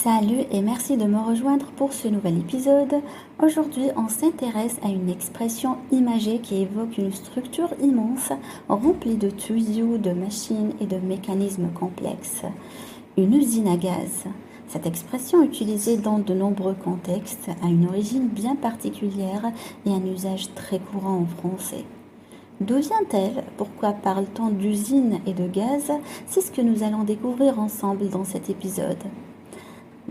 Salut et merci de me rejoindre pour ce nouvel épisode. Aujourd'hui, on s'intéresse à une expression imagée qui évoque une structure immense remplie de tuyaux, de machines et de mécanismes complexes. Une usine à gaz. Cette expression utilisée dans de nombreux contextes a une origine bien particulière et un usage très courant en français. D'où vient-elle? Pourquoi parle-t-on d'usine et de gaz? C'est ce que nous allons découvrir ensemble dans cet épisode.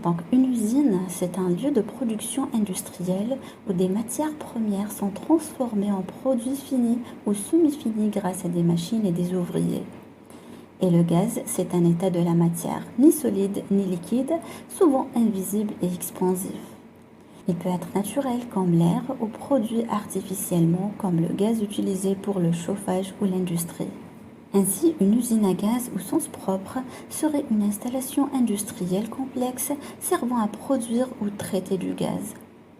Donc une usine, c'est un lieu de production industrielle où des matières premières sont transformées en produits finis ou semi-finis grâce à des machines et des ouvriers. Et le gaz, c'est un état de la matière, ni solide ni liquide, souvent invisible et expansif. Il peut être naturel comme l'air ou produit artificiellement comme le gaz utilisé pour le chauffage ou l'industrie. Ainsi, une usine à gaz au sens propre serait une installation industrielle complexe servant à produire ou traiter du gaz.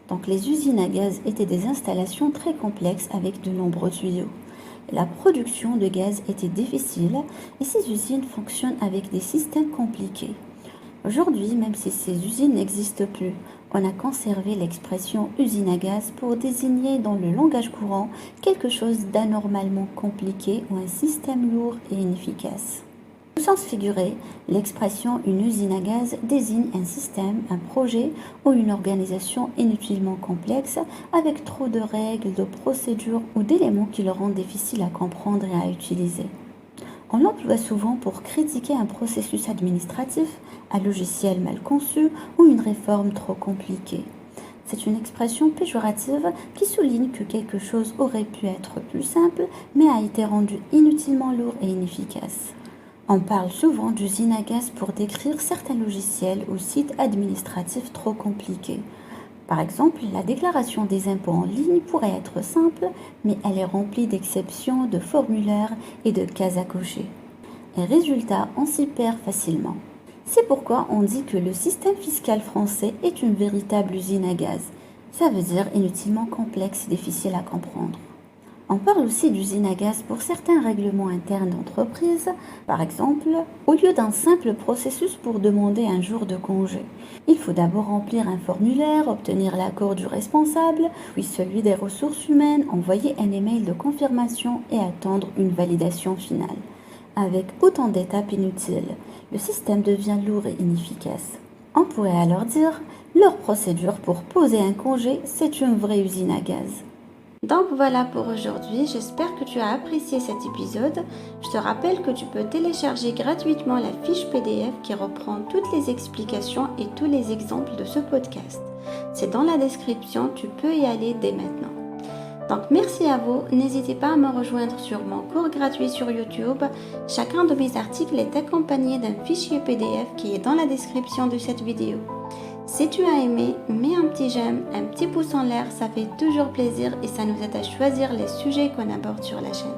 Donc les usines à gaz étaient des installations très complexes avec de nombreux tuyaux. La production de gaz était difficile et ces usines fonctionnent avec des systèmes compliqués. Aujourd'hui, même si ces usines n'existent plus, on a conservé l'expression usine à gaz pour désigner dans le langage courant quelque chose d'anormalement compliqué ou un système lourd et inefficace. Au sens figuré, l'expression une usine à gaz désigne un système, un projet ou une organisation inutilement complexe avec trop de règles, de procédures ou d'éléments qui le rendent difficile à comprendre et à utiliser. On l'emploie souvent pour critiquer un processus administratif, un logiciel mal conçu ou une réforme trop compliquée. C'est une expression péjorative qui souligne que quelque chose aurait pu être plus simple, mais a été rendu inutilement lourd et inefficace. On parle souvent d'usine à gaz pour décrire certains logiciels ou sites administratifs trop compliqués. Par exemple, la déclaration des impôts en ligne pourrait être simple, mais elle est remplie d'exceptions, de formulaires et de cases à cocher. Et résultat, on s'y perd facilement. C'est pourquoi on dit que le système fiscal français est une véritable usine à gaz. Ça veut dire inutilement complexe et difficile à comprendre. On parle aussi d'usine à gaz pour certains règlements internes d'entreprise. Par exemple, au lieu d'un simple processus pour demander un jour de congé, il faut d'abord remplir un formulaire, obtenir l'accord du responsable, puis celui des ressources humaines, envoyer un email de confirmation et attendre une validation finale. Avec autant d'étapes inutiles, le système devient lourd et inefficace. On pourrait alors dire, leur procédure pour poser un congé, c'est une vraie usine à gaz. Donc voilà pour aujourd'hui, j'espère que tu as apprécié cet épisode. Je te rappelle que tu peux télécharger gratuitement la fiche PDF qui reprend toutes les explications et tous les exemples de ce podcast. C'est dans la description, tu peux y aller dès maintenant. Donc merci à vous, n'hésitez pas à me rejoindre sur mon cours gratuit sur YouTube. Chacun de mes articles est accompagné d'un fichier PDF qui est dans la description de cette vidéo. Si tu as aimé, mets un petit j'aime, un petit pouce en l'air, ça fait toujours plaisir et ça nous aide à choisir les sujets qu'on aborde sur la chaîne.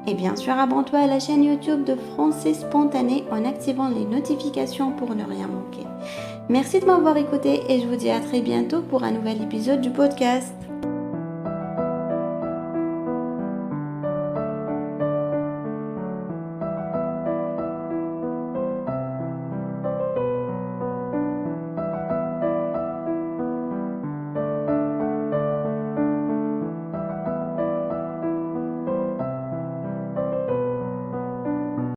Et bien sûr, abonne-toi à la chaîne YouTube de Français Spontané en activant les notifications pour ne rien manquer. Merci de m'avoir écouté et je vous dis à très bientôt pour un nouvel épisode du podcast.